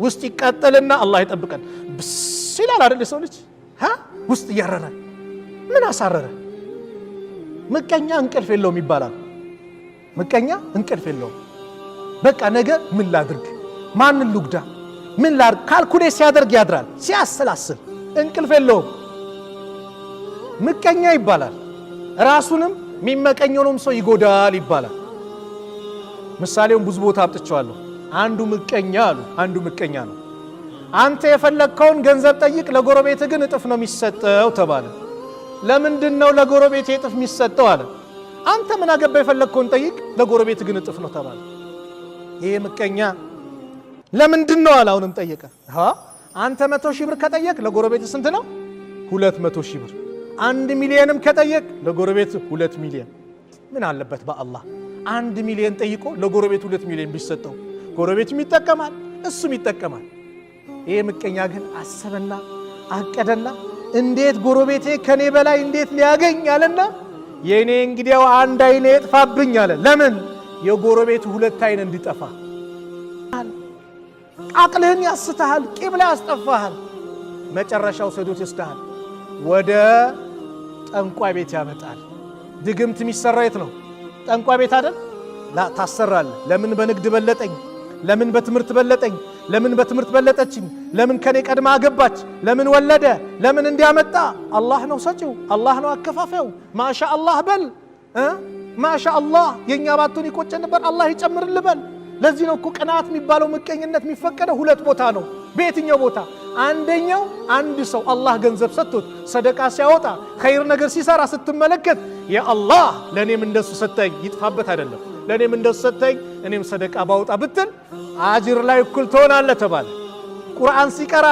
ውስጥ ይቃጠልና አላህ ይጠብቀን ሲላል አይደል ሰው ልጅ ውስጥ ያረረ ምን አሳረረ ምቀኛ እንቅልፍ የለውም ይባላል ምቀኛ እንቅልፍ የለውም በቃ ነገ ምን ላድርግ ማንን ልጉዳ ምን ላድርግ ካልኩሌት ሲያደርግ ያድራል ሲያሰላስል እንቅልፍ የለውም ምቀኛ ይባላል ራሱንም የሚመቀኘውም ሰው ይጎዳል ይባላል ምሳሌውን ብዙ ቦታ አጥቻለሁ አንዱ ምቀኛ አሉ አንዱ ምቀኛ ነው አንተ የፈለከውን ገንዘብ ጠይቅ ለጎረቤት ግን እጥፍ ነው የሚሰጠው ተባለ ለምንድነው ለጎረቤት እጥፍ የሚሰጠው አለ አንተ ምን አገባ የፈለከውን ጠይቅ ለጎረቤት ግን እጥፍ ነው ተባለ ይሄ ምቀኛ ለምንድነው አላውንም ጠየቀ አንተ 100 ሺህ ብር ከጠየቅ ለጎረቤት ስንት ነው 200 ሺህ ብር 1 ሚሊዮንም ከጠየቅ ለጎረቤት 2 ሚሊዮን ምን አለበት በአላህ 1 ሚሊዮን ጠይቆ ለጎረቤት 2 ሚሊዮን ቢሰጠው ጎረቤትም ይጠቀማል እሱም ይጠቀማል ይሄ ምቀኛ ግን አሰበና አቀደና እንዴት ጎረቤቴ ከኔ በላይ እንዴት ሊያገኝ አለና የኔ እንግዲያው አንድ አይኔ ይጥፋብኝ አለ ለምን የጎረቤቱ ሁለት አይን እንዲጠፋ አቅልህን ያስተሃል ቂብላ ያስጠፋሃል መጨረሻው ሰዶት ይስታል ወደ ጠንቋይ ቤት ያመጣል ድግምት የሚሰራው የት ነው ጠንቋይ ቤት አይደል ላ ታሰራለ ለምን በንግድ በለጠኝ ለምን በትምርት በለጠኝ ለምን በትምርት በለጠችኝ ለምን ከኔ ቀድማ አገባች ለምን ወለደ ለምን እንዲያመጣ አላህ ነው ሰጪው አላህ ነው አከፋፋዩ ማሻአላህ በል ማሻአላህ የኛ ባቱን ይቆጨን ነበር አላህ ይጨምርልህ በል ለዚህ ነው እኮ ቅናት የሚባለው ምቀኝነት የሚፈቀደው ሁለት ቦታ ነው በየትኛው ቦታ አንደኛው አንድ ሰው አላህ ገንዘብ ሰጥቶት ሰደቃ ሲያወጣ ኸይር ነገር ሲሰራ ስትመለከት ያ አላህ ለኔም እንደሱ ሰጠኝ ይጥፋበት አይደለም ለኔም እንደሱ ሰጠኝ እኔም ሰደቃ ባወጣ ብትል አጅር ላይ እኩል ትሆናለህ ተባለ ቁርአን ሲቀራ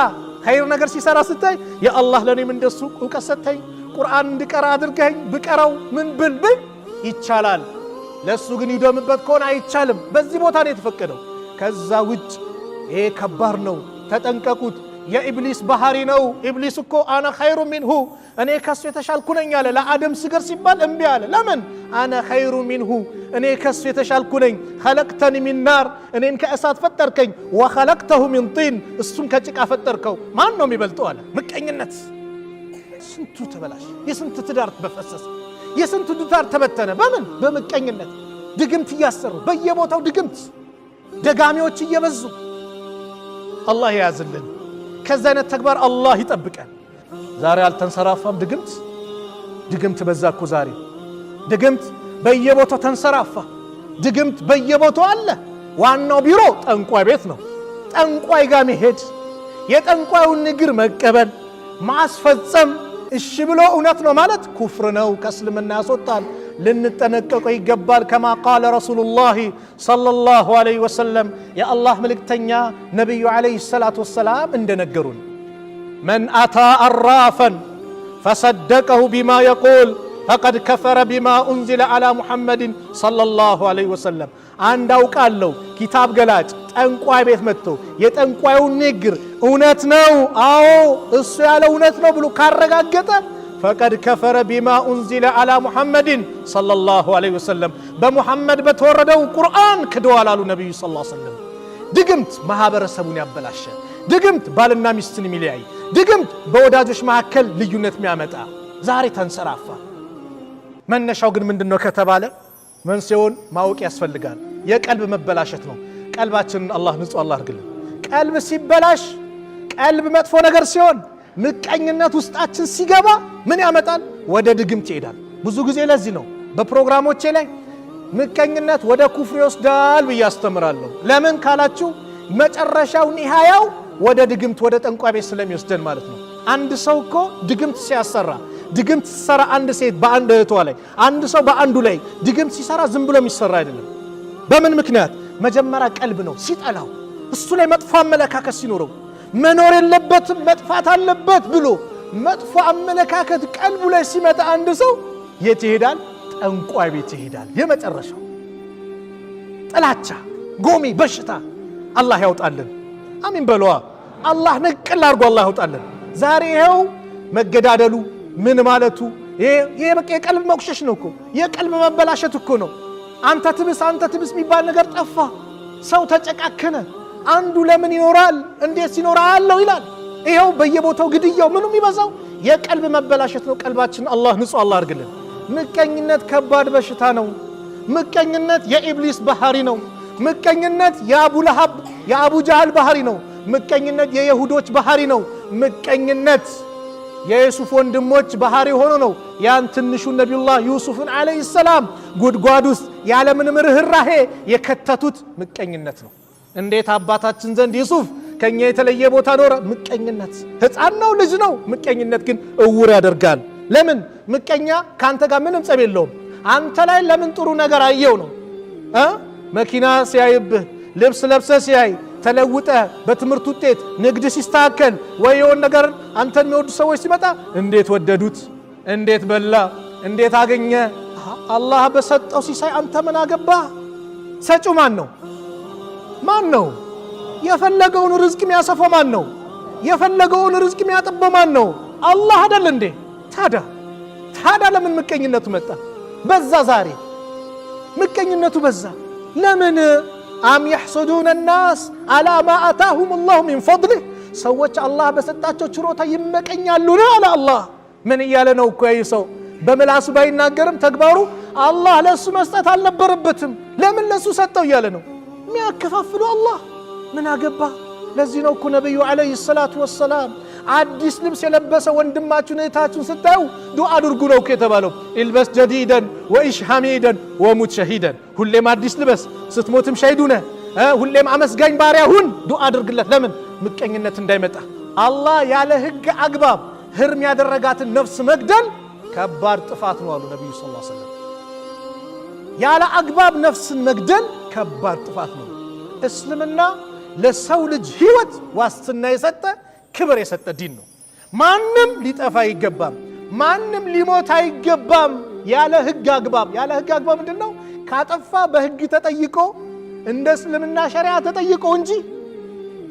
ኸይር ነገር ሲሰራ ስታይ ያ አላህ ለኔም እንደሱ ዕውቀት ሰጠኝ ቁርአን እንድቀራ አድርገኝ ብቀራው ምን ብል ይቻላል ለሱ ግን ይደምበት ከሆነ አይቻልም በዚህ ቦታ ነው የተፈቀደው ከዛ ውጭ ይሄ ከባድ ነው ተጠንቀቁት የኢብሊስ ባህሪ ነው ኢብሊስ እኮ አና ኸይሩ ሚንሁ እኔ ከሱ የተሻልኩ ነኝ አለ ለአደም ስገር ሲባል እምቢ አለ ለምን አና ኸይሩ ሚንሁ እኔ ከሱ የተሻልኩ ነኝ خلقتني من نار እኔን ከእሳት ፈጠርከኝ وخلقته من طين እሱን ከጭቃ ፈጠርከው ማን ነው የሚበልጠው አለ ምቀኝነት ስንቱ ተበላሽ የስንቱ ትዳር በፈሰሰ የስንቱ ትዳር ተበተነ በምን በምቀኝነት ድግምት እያሰሩ በየቦታው ድግምት ደጋሚዎች እየበዙ አላህ ያዝልን ከዛ አይነት ተግባር አላህ ይጠብቀን ዛሬ አልተንሰራፋም ድግምት በዛኩ ዛሬ ድግምት በየቦታው ተንሰራፋ ድግምት በየቦታው አለ ዋናው ቢሮ ጠንቋይ ቤት ነው ጠንቋይ ጋር መሄድ የጠንቋዩን ንግር መቀበል ማስፈጸም እሺ ብሎ እውነት ነው ማለት ኩፍር ነው ከእስልምና ያስወጣል ልንጠነቀቀው ይገባል كما قال رسول الله صلى الله عليه وسلم يا الله ملكتኛ ነብዩ عليه الصلاه والسلام እንደነገሩን من اتى عرافا فصدقه بما يقول فقد كفر بما انزل على محمد صلى الله عليه وسلم አንዳው ቃለው ኪታብ ገላጭ ጠንቋይ ቤት መጥቶ የጠንቋዩ ንግር እውነት ነው አዎ እሱ ያለው እውነት ነው ብሎ ካረጋገጠ فقد كفر بما انزل على محمد صلى الله عليه وسلم بمحمد بتوردው ቁርአን ክደዋል አሉ ነብዩ ሰለላሁ ዐለይሂ ወሰለም ድግምት ማህበረሰቡን ያበላሸ ድግምት ባልና ሚስትን የሚለያይ ድግምት በወዳጆች መካከል ልዩነት የሚያመጣ ዛሬ ተንሰራፋ መነሻው ግን ምንድነው ከተባለ መንስኤውን ማወቅ ያስፈልጋል የቀልብ መበላሸት ነው ቀልባችንን አላህ ንጹህ አላህ አድርግልን ቀልብ ሲበላሽ ቀልብ መጥፎ ነገር ሲሆን ምቀኝነት ውስጣችን ሲገባ ምን ያመጣል ወደ ድግምት ይሄዳል ብዙ ጊዜ ለዚህ ነው በፕሮግራሞቼ ላይ ምቀኝነት ወደ ኩፍር ይወስዳል ብያስተምራለሁ ለምን ካላችሁ መጨረሻው ኒሃያው ወደ ድግምት ወደ ጠንቋይ ቤት ስለሚወስደን ማለት ነው አንድ ሰው እኮ ድግምት ሲያሰራ ድግምት ሲሰራ አንድ ሴት በአንድ እህቷ ላይ አንድ ሰው በአንዱ ላይ ድግምት ሲሰራ ዝም ብሎ የሚሰራ አይደለም በምን ምክንያት መጀመሪያ ቀልብ ነው ሲጠላው እሱ ላይ መጥፎ አመለካከት ሲኖረው መኖር የለበትም መጥፋት አለበት ብሎ መጥፎ አመለካከት ቀልቡ ላይ ሲመጣ አንድ ሰው የት ይሄዳል ጠንቋይ ቤት ይሄዳል የመጨረሻው ጥላቻ ጎሚ በሽታ አላህ ያውጣልን አሚን በለዋ አላህ ነቅል አድርጎ አላህ ያውጣልን ዛሬ ይሄው መገዳደሉ ምን ማለቱ ይሄ በቃ የቀልብ መቁሸሽ ነው እኮ የቀልብ መበላሸት እኮ ነው አንተ ትብስ የሚባል ነገር ጠፋ ሰው ተጨቃከነ አንዱ ለምን ይኖራል እንዴት ይኖራል ይላል። ይሄው በየቦታው ግድያው ምኑም ይበዛው የቀልብ መበላሸት ነው። ቀልባችን አላህ ንጹህ አላህ አድርግልን። ምቀኝነት ከባድ በሽታ ነው። ምቀኝነት የኢብሊስ ባህሪ ነው። ምቀኝነት የአቡ ለሃብ የአቡ ጃህል ባህሪ ነው። ምቀኝነት የይሁዶች ባህሪ ነው። ምቀኝነት የዩሱፍ ወንድሞች ባህሪ ሆኖ ነው ያን ትንሹ ነብዩላህ ዩሱፍን አለይሂ ሰላም ጉድጓድ ውስጥ ያለምንም ርህራሄ የከተቱት ምቀኝነት ነው። እንዴት አባታችን ዘንድ ዩሱፍ ከኛ የተለየ ቦታ ኖረ? ምቀኝነት። ሕፃን ነው ልጅ ነው። ምቀኝነት ግን እውር ያደርጋል። ለምን? ምቀኛ ካንተ ጋር ምንም ጸብ የለውም። አንተ ላይ ለምን ጥሩ ነገር አየው ነው። መኪና ሲያይብህ፣ ልብስ ለብሰ ሲያይ፣ ተለውጠ በትምህርት ውጤት ንግድ ሲስተካከል ወይ የሆነ ነገር አንተን የሚወዱ ሰዎች ሲመጣ እንዴት ወደዱት፣ እንዴት በላ፣ እንዴት አገኘ። አላህ በሰጠው ሲሳይ አንተ ምን አገባ? ሰጪው ማን ነው? ማን ነው? የፈለገውን ርዝቅ የሚያሰፋው ማን ነው? የፈለገውን ርዝቅ የሚያጠበው ማን ነው? አላህ አይደል እንዴ? ታዲያ ለምን ምቀኝነቱ መጣ? በዛ ዛሬ ምቀኝነቱ በዛ። ለምን? አም يحسدون الناس على ما آتاهم الله من فضله ሰዎች አላህ በሰጣቸው ችሮታ ይመቀኛሉ ነው አለ አላህ። ምን እያለ ነው እኮ ይህ ሰው በምላሱ ባይናገርም ተግባሩ አላህ ለሱ መስጠት አልነበረበትም። ለምን ለሱ ሰጠው እያለ ነው የሚያከፋፍሉ። አላህ ምን አገባ? ለዚህ ነው እኮ ነብዩ አለይሂ ሰላቱ ወሰላም አዲስ ልብስ የለበሰ ወንድማችሁን እህታችሁን ስታዩ ዱዓ አድርጉ ነው እኮ የተባለው። ኢልበስ ጀዲደን ወኢሽ ሐሚደን ወሙት ሸሂደን። ሁሌም አዲስ ልበስ፣ ስትሞትም ሸሂድ ሁነህ ሁሌም አመስጋኝ ባሪያ ሁን። ዱዓ አድርግለት። ለምን? ምቀኝነት እንዳይመጣ። አላህ ያለ ህግ አግባብ ህርም ያደረጋትን ነፍስ መግደል ከባድ ጥፋት ነው አሉ ነብዩ ሰለላሁ ዐለይሂ ወሰለም። ያለ አግባብ ነፍስን መግደል ከባድ ጥፋት ነው። እስልምና ለሰው ልጅ ህይወት ዋስትና የሰጠ ክብር የሰጠ ዲን ነው። ማንም ሊጠፋ አይገባም። ማንም ሊሞት አይገባም ያለ ህግ አግባብ። ያለ ህግ አግባብ ምንድነው? ካጠፋ በህግ ተጠይቆ እንደ እስልምና ሸሪዓ ተጠይቆ እንጂ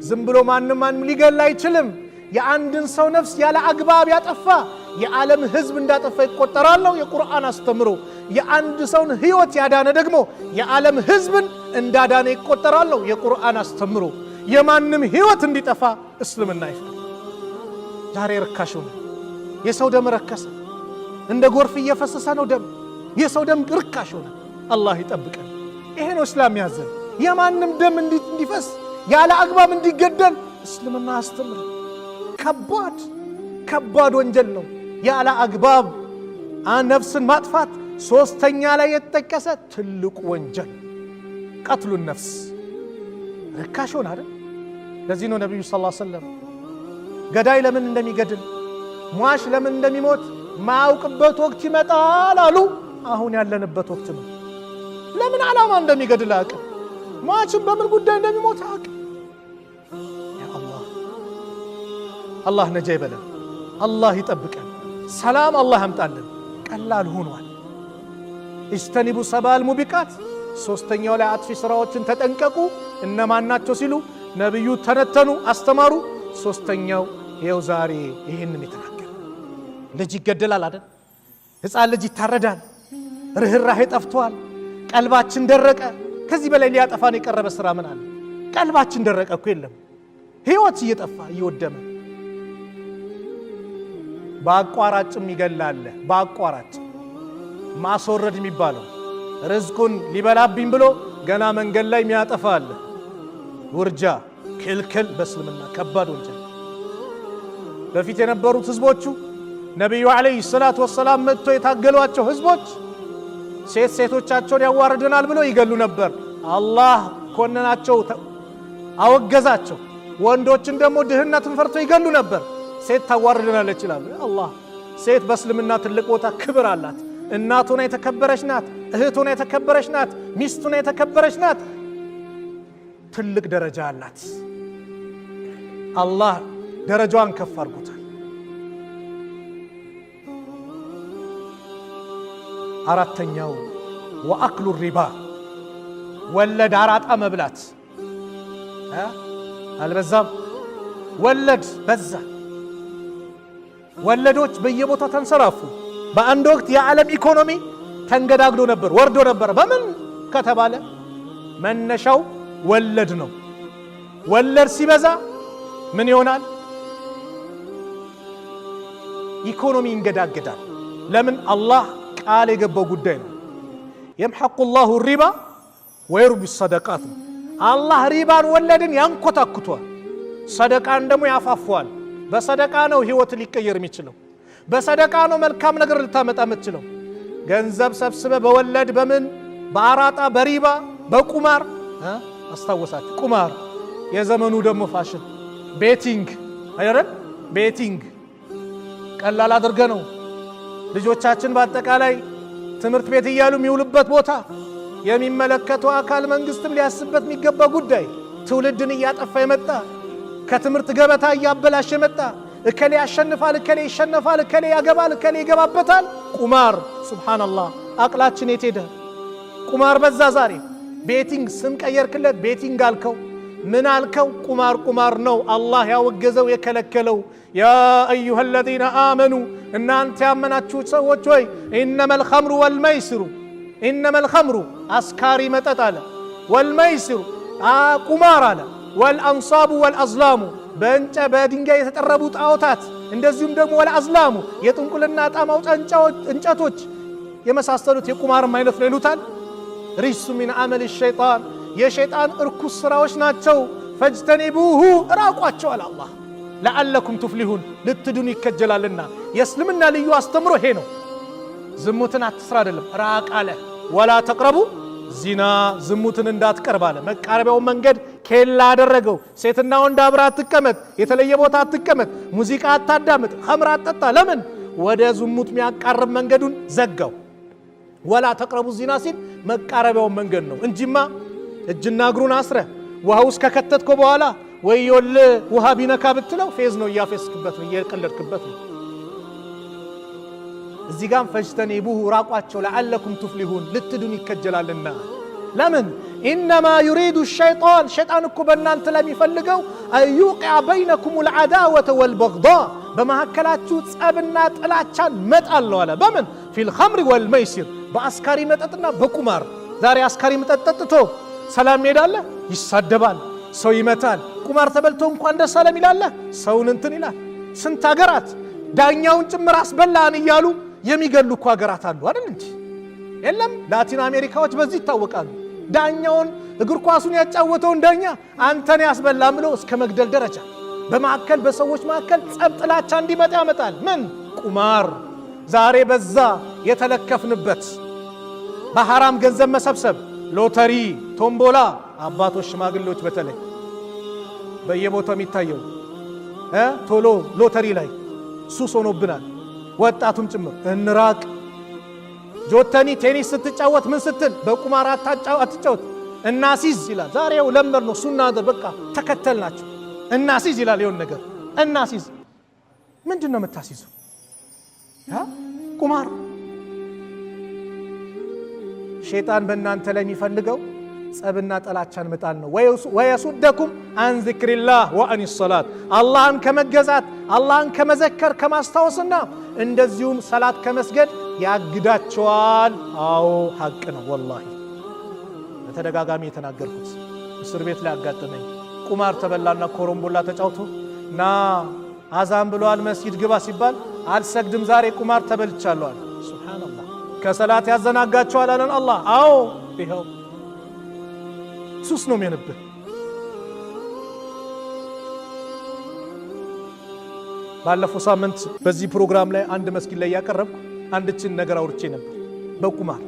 ዝም ብሎ ማንም ሊገል አይችልም። የአንድን ሰው ነፍስ ያለ አግባብ ያጠፋ የዓለም ህዝብ እንዳጠፋ ይቆጠራል ነው የቁርአን አስተምሮ። የአንድ ሰውን ህይወት ያዳነ ደግሞ የዓለም ህዝብን እንዳዳነ ይቆጠራል ነው የቁርአን አስተምሮ። የማንም ህይወት እንዲጠፋ እስልምና አይፈቅድም። ዛሬ ርካሽ ነው። የሰው ደም ረከሰ፣ እንደ ጎርፍ እየፈሰሰ ነው ደም። የሰው ደም ርካሽ ሆነ። አላህ ይጠብቀን። ይሄ ነው እስላም ያዘን። የማንም ደም እንዲፈስ ያለ አግባብ እንዲገደል እስልምና አስተምር። ከባድ ወንጀል ነው ያለ አግባብ ነፍስን ማጥፋት። ሶስተኛ ላይ የተጠቀሰ ትልቁ ወንጀል ቀትሉ ነፍስ ርካሽ ሆነ አይደል? ለዚህ ነው ነብዩ ሰለላሁ ዐለይሂ ወሰለም ገዳይ ለምን እንደሚገድል ሟሽ ለምን እንደሚሞት ማያውቅበት ወቅት ይመጣል አሉ። አሁን ያለንበት ወቅት ነው። ለምን ዓላማ እንደሚገድል አያውቅም። ሟችን በምን ጉዳይ እንደሚሞት አያውቅም። ያ አላህ ነጃ ይበለን። አላህ ይጠብቀን። ሰላም አላህ ያምጣልን። ቀላል ሆኗል። ኢጅተኒቡ ሰባል ሙቢቃት። ሶስተኛው ላይ አጥፊ ስራዎችን ተጠንቀቁ። እነማን ናቸው ሲሉ ነብዩ ተነተኑ፣ አስተማሩ። ሶስተኛው ይኸው ዛሬ ይህንን የተናገረ ልጅ ይገደላል አይደል? ሕፃን ልጅ ይታረዳል። ርህራሄ ጠፍቷል። ቀልባችን ደረቀ። ከዚህ በላይ ሊያጠፋን የቀረበ ስራ ምን አለ? ቀልባችን ደረቀ እኮ የለም። ህይወት እየጠፋ እየወደመ በአቋራጭም ይገላል። በአቋራጭ ማስወረድ የሚባለው ርዝቁን ሊበላብኝ ብሎ ገና መንገድ ላይ የሚያጠፋ አለ። ውርጃ ክልክል በእስልምና ከባድ ወንጀል። በፊት የነበሩት ህዝቦቹ ነቢዩ አለይሂ ሰላቱ ወሰላም መጥቶ የታገሏቸው ህዝቦች ሴቶቻቸውን ያዋርደናል ብሎ ይገሉ ነበር። አላህ ኮነናቸው፣ አወገዛቸው። ወንዶችን ደግሞ ድህነትን ፈርቶ ይገሉ ነበር። ሴት ታዋርደናለች ይላሉ። አላህ ሴት በእስልምና ትልቅ ቦታ ክብር አላት። እናት ሆና የተከበረች ናት። እህት ሆና የተከበረች ናት። ሚስት ሆና የተከበረች ናት። ትልቅ ደረጃ አላት። አላህ ደረጃዋን ከፍ አድርጎታል። አራተኛው ወአክሉ ሪባ ወለድ አራጣ መብላት አልበዛም? ወለድ በዛ። ወለዶች በየቦታው ተንሰራፉ። በአንድ ወቅት የዓለም ኢኮኖሚ ተንገዳግዶ ነበር፣ ወርዶ ነበር። በምን ከተባለ መነሻው ወለድ ነው። ወለድ ሲበዛ ምን ይሆናል? ኢኮኖሚ ይንገዳገዳል። ለምን? አላህ ቃል የገባው ጉዳይ ነው። የምሐቁ ላሁ ሪባ ወይርቢ ሰደቃት ነው። አላህ ሪባን ወለድን ያንኮታኩቷል፣ ሰደቃን ደግሞ ያፋፈዋል። በሰደቃ ነው ህይወት ሊቀየር የሚችለው። በሰደቃ ነው መልካም ነገር ልታመጣ የምትችለው። ገንዘብ ሰብስበ በወለድ በምን በአራጣ በሪባ በቁማር አስታወሳችሁ? ቁማር የዘመኑ ደግሞ ፋሽን ቤቲንግ አይደል? ቤቲንግ ቀላል አድርገ ነው ልጆቻችን በአጠቃላይ ትምህርት ቤት እያሉ የሚውሉበት ቦታ የሚመለከተው አካል መንግስትም ሊያስብበት የሚገባ ጉዳይ ትውልድን እያጠፋ የመጣ ከትምህርት ገበታ እያበላሽ የመጣ እከሌ ያሸንፋል፣ እከሌ ይሸነፋል፣ እከሌ ያገባል፣ እከሌ ይገባበታል። ቁማር ሱብሃንአላህ። አቅላችን የት ሄደ? ቁማር በዛ ዛሬ። ቤቲንግ ስም ቀየርክለት፣ ቤቲንግ አልከው፣ ምን አልከው? ቁማር ቁማር ነው አላህ ያወገዘው የከለከለው። ያ አዩሃ አለዚነ አመኑ እናንተ ያመናችሁ ሰዎች ሆይ ኢነመል ኸምሩ ወልመይሲሩ ኢነመል ኸምሩ አስካሪ መጠጥ አለ፣ ወልመይሲሩ ቁማር አለ፣ ወልአንሳቡ ወልአዝላሙ በድንጋይ የተጠረቡ ጣዖታት፣ እንደዚሁም ደግሞ ወልአዝላሙ የጥንቁልና ዕጣ ማውጫ እንጨቶች የመሳሰሉት የቁማርም አይነት ነው ይሉታል። ሪጅሱ ሚን አመል ሸይጣን የሸይጣን እርኩስ ስራዎች ናቸው። ፈጅተኒቡሁ ራቋቸው አለ አላህ ለዓለኩም ቱፍሊሁን ልትዱን ይከጀላልና። የእስልምና ልዩ አስተምሮ ይሄ ነው። ዝሙትን አትስራ አይደለም ራቅ አለ። ወላ ተቅረቡ ዚና ዝሙትን እንዳትቀርብ አለ። መቃረቢያው መንገድ ኬላ አደረገው። ሴትና ወንድ አብራ አትቀመጥ፣ የተለየ ቦታ አትቀመጥ፣ ሙዚቃ አታዳምጥ፣ ኸምር አትጠጣ። ለምን? ወደ ዝሙት የሚያቃርብ መንገዱን ዘጋው። ወላ ተቅረቡ ዚና ሲል መቃረቢያው መንገድ ነው እንጂማ እጅና እግሩን አስረ ውሃ ውስጥ ከከተትከው በኋላ ወዮል ውሃ ቢነካ ብትለው ፌዝ ነው፣ እያፌስክበት ነው፣ እየቀለድክበት ነው። እዚህ ጋም ፈጅተኒቡሁ ራቋቸው ለዓለኩም ቱፍሊሁን ልትዱን ይከጀላልና። ለምን? ኢነማ ዩሪዱ ሸይጣን ሸይጣን እኮ በእናንተ ለሚፈልገው አዩቂዐ በይነኩም ልዓዳወተ ወልበግዳ በመካከላችሁ ጸብና ጥላቻን መጣል ነው አለ። በምን? ፊል ኸምሪ ወልመይሲር በአስካሪ መጠጥና በቁማር። ዛሬ አስካሪ መጠጥ ጠጥቶ ሰላም ሄዳለ፣ ይሳደባል፣ ሰው ይመታል። ቁማር ተበልቶ እንኳን ደስ አለም ይላል፣ ሰውን እንትን ይላል። ስንት ሀገራት ዳኛውን ጭምር አስበላን እያሉ የሚገሉ እኮ ሀገራት አሉ አይደል እንጂ የለም። ላቲን አሜሪካዎች በዚህ ይታወቃሉ። ዳኛውን እግር ኳሱን ያጫወተውን ዳኛ አንተን ያስበላም ብለው እስከ መግደል ደረጃ። በማዕከል በሰዎች ማዕከል ጸብ ጥላቻ እንዲመጣ ያመጣል። ምን? ቁማር። ዛሬ በዛ የተለከፍንበት በሐራም ገንዘብ መሰብሰብ፣ ሎተሪ፣ ቶምቦላ፣ አባቶች ሽማግሌዎች በተለይ በየቦታው የሚታየው ቶሎ ሎተሪ ላይ ሱስ ሆኖብናል። ወጣቱም ጭምር እንራቅ። ጆተኒ ቴኒስ ስትጫወት ምን ስትል በቁማር አትጫወት። እናሲዝ ይላል። ዛሬው ለምበር ነው ሱና በቃ ተከተል ናቸው። እናሲዝ ይላል። ይሁን ነገር እናሲዝ ምንድን ነው የምታሲዘው? ቁማር። ሸይጣን በእናንተ ላይ የሚፈልገው ጸብና ጠላቻን መጣል ነው። ወየሱደኩም አን ዚክሪላህ ወአን ሰላት አላህን ከመገዛት አላህን ከመዘከር ከማስታወስና እንደዚሁም ሰላት ከመስገድ ያግዳቸዋል። አዎ ሐቅ ነው ወላሂ። በተደጋጋሚ የተናገርኩት እስር ቤት ላይ አጋጠመኝ። ቁማር ተበላና ኮረምቦላ ተጫውቶ ና አዛን ብሏል መስጊድ ግባ ሲባል አልሰግድም ዛሬ ቁማር ተበልቻለሁ። ሱብሃንአላህ። ከሰላት ያዘናጋቸዋል አለን አላህ። አዎ ይኸው ሱስ ነው የሚያነብህ። ባለፈው ሳምንት በዚህ ፕሮግራም ላይ አንድ መስጊድ ላይ ያቀረብኩ አንድችን ነገር አውርቼ ነበር። በቁማር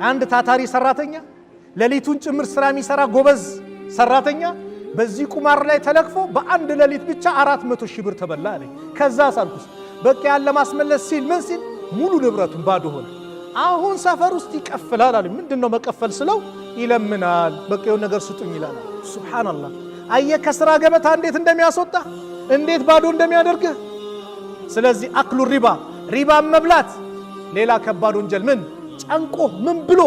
አንድ ታታሪ ሰራተኛ ሌሊቱን ጭምር ስራ የሚሰራ ጎበዝ ሰራተኛ በዚህ ቁማር ላይ ተለክፎ በአንድ ሌሊት ብቻ 400 ሺህ ብር ተበላ አለኝ። ከዛ ሳልኩስ በቃ ያለ ማስመለስ ሲል ምን ሲል ሙሉ ንብረቱን ባዶ ሆነ። አሁን ሰፈር ውስጥ ይቀፍላል አለኝ። ምንድነው መቀፈል ስለው ይለምናል። በቃ የሆነ ነገር ስጡኝ ይላል። ሱብሃንአላህ። አየ ከስራ ገበታ እንዴት እንደሚያስወጣ እንዴት ባዶ እንደሚያደርግህ። ስለዚህ አክሉ ሪባ መብላት ሌላ ከባድ ወንጀል። ምን ጨንቆ ምን ብሎ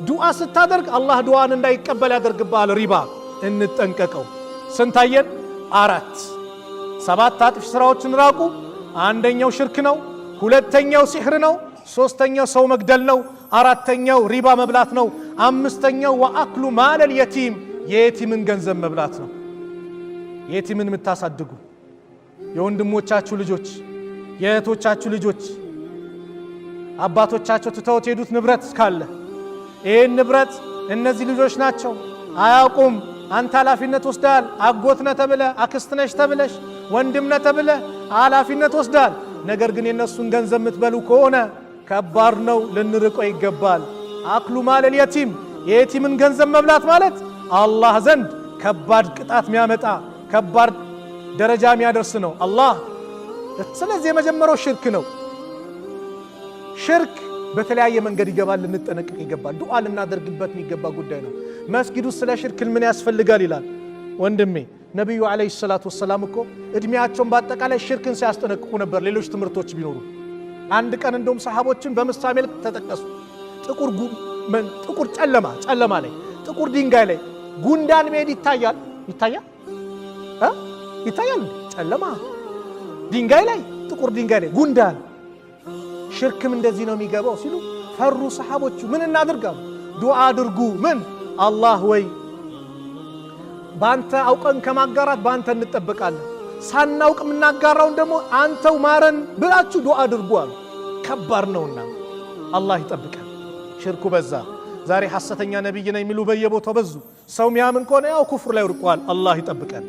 ዱዓ ስታደርግ አላህ ዱዓን እንዳይቀበል ያደርግብሃል። ሪባ እንጠንቀቀው። ስንታየን? 4 7 አጥፊ ስራዎችን ራቁ። አንደኛው ሽርክ ነው፣ ሁለተኛው ሲህር ነው፣ ሶስተኛው ሰው መግደል ነው፣ አራተኛው ሪባ መብላት ነው፣ አምስተኛው ወአክሉ ማለል የቲም የየቲምን ገንዘብ መብላት ነው። የቲምን የምታሳድጉ የወንድሞቻችሁ ልጆች የእህቶቻችሁ ልጆች አባቶቻቸው ትተውት ሄዱት ንብረት ካለ ይሄን ንብረት እነዚህ ልጆች ናቸው አያውቁም። አንተ ኃላፊነት ወስዳል። አጎት ነህ ተብለህ አክስት ነሽ ተብለሽ ወንድም ነህ ተብለህ ኃላፊነት ወስዳል። ነገር ግን የነሱን ገንዘብ የምትበሉ ከሆነ ከባድ ነው፣ ልንርቆ ይገባል። አክሉ ማለል የቲም የየቲምን ገንዘብ መብላት ማለት አላህ ዘንድ ከባድ ቅጣት የሚያመጣ ከባድ ደረጃ የሚያደርስ ነው አላህ። ስለዚህ የመጀመሪያው ሽርክ ነው። ሽርክ በተለያየ መንገድ ይገባል፣ ልንጠነቀቅ ይገባል። ዱዓ ልናደርግበት የሚገባ ጉዳይ ነው። መስጊዱ ስለ ሽርክ ምን ያስፈልጋል ይላል ወንድሜ። ነብዩ አለይሂ ሰላቱ ወሰላም እኮ እድሜያቸውን በአጠቃላይ ሽርክን ሲያስጠነቅቁ ነበር። ሌሎች ትምህርቶች ቢኖሩ አንድ ቀን እንደውም ሰሃቦችን በምሳሌ ተጠቀሱ። ጥቁር ጨለማ ላይ ጥቁር ድንጋይ ላይ ጉንዳን መሄድ ይታያል። ጨለማ ድንጋይ ላይ ጥቁር ድንጋይ ላይ ጉንዳን። ሽርክም እንደዚህ ነው የሚገባው ሲሉ ፈሩ ሰሃቦቹ። ምን እናድርጋሉ? ዱዓ አድርጉ። ምን አላህ ወይ ባንተ አውቀን ከማጋራት ባንተ እንጠበቃለን፣ ሳናውቅ የምናጋራውን ደግሞ አንተው ማረን ብላችሁ ዱዓ አድርጉ አሉ። ከባድ ነውና አላህ ይጠብቀን። ሽርኩ በዛ። ዛሬ ሐሰተኛ ነብይ ነኝ የሚሉ በየቦታው በዙ። ሰው ሚያምን ከሆነ ያው ኩፍር ላይ ወድቋል። አላህ ይጠብቀን።